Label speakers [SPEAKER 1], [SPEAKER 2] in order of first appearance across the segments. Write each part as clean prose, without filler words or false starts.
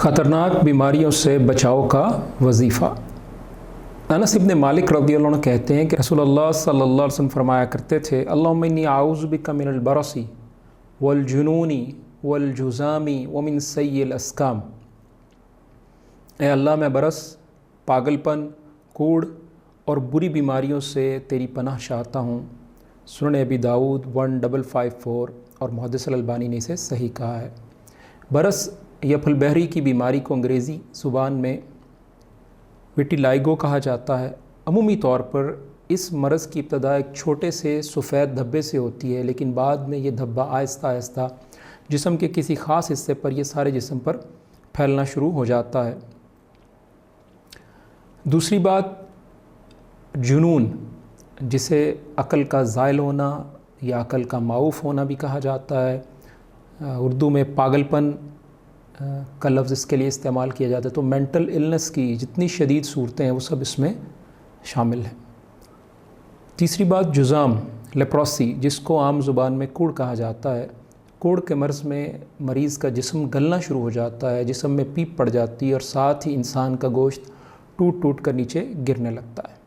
[SPEAKER 1] ख़तरनाक बीमारियों से बचाव का वजीफ़ा। अनस इब्न मालिक रज़ी अल्लाह अन्हु कहते हैं कि रसूलुल्लाह सल्लल्लाहु अलैहि वसल्लम फरमाया करते थे, अल्लाहुम्मा इन्नी आऊज़ु बिका मिनल बरसी वल जुनूनी वल जुज़ामी व मिन सय्यिल अस्काम। ए अल्लाह, मैं बरस, पागलपन, कोढ़ और बुरी बीमारियों से तेरी पनाह चाहता हूँ। सुनन अबी दाऊद 1554 और मुहद्दिस अल-अलबानी ने इसे सही कहा है। बरस या फुलबहरी की बीमारी को अंग्रेज़ी ज़ुबान में विटिलाइगो कहा जाता है। अमूमी तौर पर इस मरज़ की इब्तदा एक छोटे से सफ़ेद धब्बे से होती है, लेकिन बाद में ये धब्बा आहिस्ता आहिस्ता जिस्म के किसी ख़ास हिस्से पर, ये सारे जिस्म पर फैलना शुरू हो जाता है। दूसरी बात, जुनून, जिसे अक़ल का ज़ाइल होना या अक़ल का माऊफ़ होना भी कहा जाता है। उर्दू में पागलपन का लफ्ज़ इसके लिए इस्तेमाल किया जाता है। तो मेंटल इलनेस की जितनी शदीद सूरतें हैं वो सब इसमें शामिल हैं। तीसरी बात, जुज़ाम, लेप्रोसी, जिसको आम ज़ुबान में कोढ़ कहा जाता है। कोढ़ के मर्ज़ में मरीज़ का जिस्म गलना शुरू हो जाता है, जिस्म में पीप पड़ जाती है और साथ ही इंसान का गोश्त टूट टूट कर नीचे गिरने लगता है।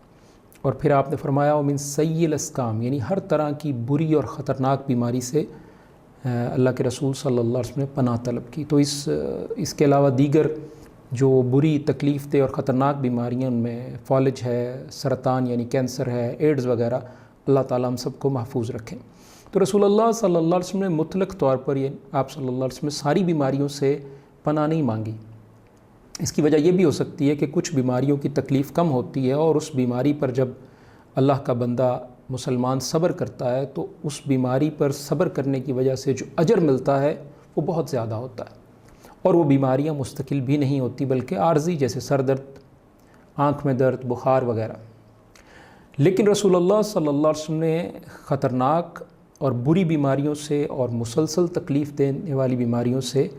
[SPEAKER 1] और फिर आपने फरमाया मिन सय्यिल अस्काम, यानी हर तरह की बुरी और ख़तरनाक बीमारी से अल्लाह के रसूल सल्लल्लाहु अलैहि वसल्लम ने पनाह तलब की। तो इसके अलावा दीगर जो बुरी तकलीफ़ें और ख़तरनाक बीमारियां, उनमें फॉलिज है, सरतान यानी कैंसर है, एड्स वगैरह, अल्लाह ताला हम सबको महफूज रखें। तो रसूलुल्लाह सल्लल्लाहु अलैहि वसल्लम ने मुतलक तौर पर ये आप सल्लल्लाहु अलैहि वसल्लम सारी बीमारियों से पनाह नहीं मांगी। इसकी वजह यह भी हो सकती है कि कुछ बीमारियों की तकलीफ़ कम होती है और उस बीमारी पर जब अल्लाह का बंदा मुसलमान सब्र करता है तो उस बीमारी पर सब्र करने की वजह से जो अजर मिलता है वो बहुत ज़्यादा होता है। और वो बीमारियां मुस्तकिल भी नहीं होती बल्कि आर्जी, जैसे सर दर्द, आँख में दर्द, बुखार वगैरह। लेकिन रसूलुल्लाह सल्लल्लाहु अलैहि वसल्लम ने ख़तरनाक और बुरी बीमारियों से और मुसलसल तकलीफ़ देने वाली बीमारियों से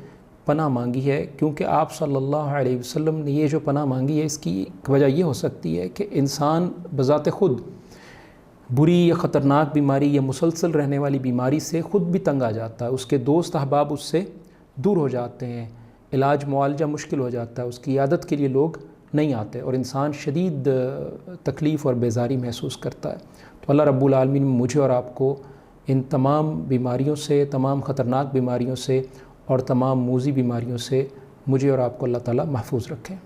[SPEAKER 1] पनाह मांगी है, क्योंकि आप सल्लल्लाहु अलैहि वसल्लम ने ये जो पनाह मांगी है इसकी वजह ये हो सकती है कि इंसान बज़ात ख़ुद बुरी या ख़तरनाक बीमारी या मुसलसल रहने वाली बीमारी से ख़ुद भी तंग आ जाता है, उसके दोस्त अहबाब उससे दूर हो जाते हैं, इलाज मुआलजा मुश्किल हो जाता है, उसकी इयादत के लिए लोग नहीं आते और इंसान शदीद तकलीफ़ और बेज़ारी महसूस करता है। तो अल्लाह रब्बुल आलमीन मुझे और आपको इन तमाम बीमारियों से, तमाम ख़तरनाक बीमारियों से और तमाम मूज़ी बीमारियों से मुझे और आपको अल्लाह ताला महफूज रखें।